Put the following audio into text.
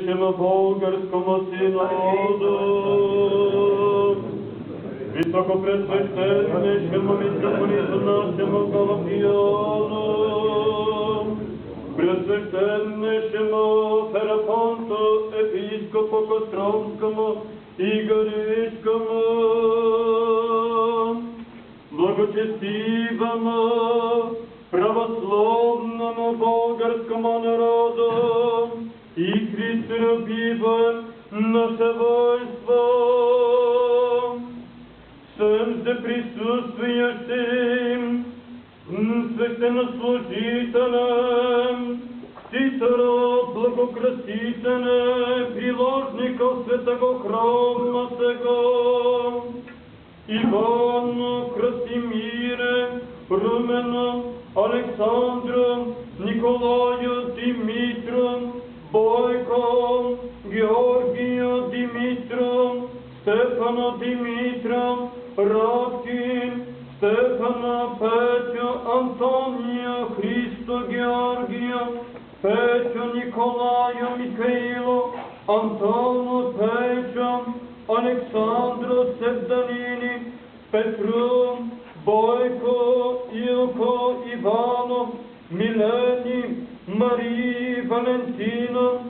нашему болгарскому синоду, высокопресвященнейшему митрополиту нашему Галатиону, пресвященнейшему Ферапонту, епископу Костромскому и Горичкому, благочестивому православному болгарскому народу и христолюбивым наше войство, всем же присутствующим священнослужителям, ктиторов благокрасителей, приложников святого храма сего, Ивану, Красимире, Румену, Александру, Николаю, Димитру, Бойко, Георгию, Димитру, Стефану, Димитру, Радки, Стефана, Петю, Антонию, Христу, Георгию, Петю, Николаю, Михаилу, Антону, Петю, Александру, Севданини, Петру, Бойко, Илко, Ивану, Милени, Марии, Валентину,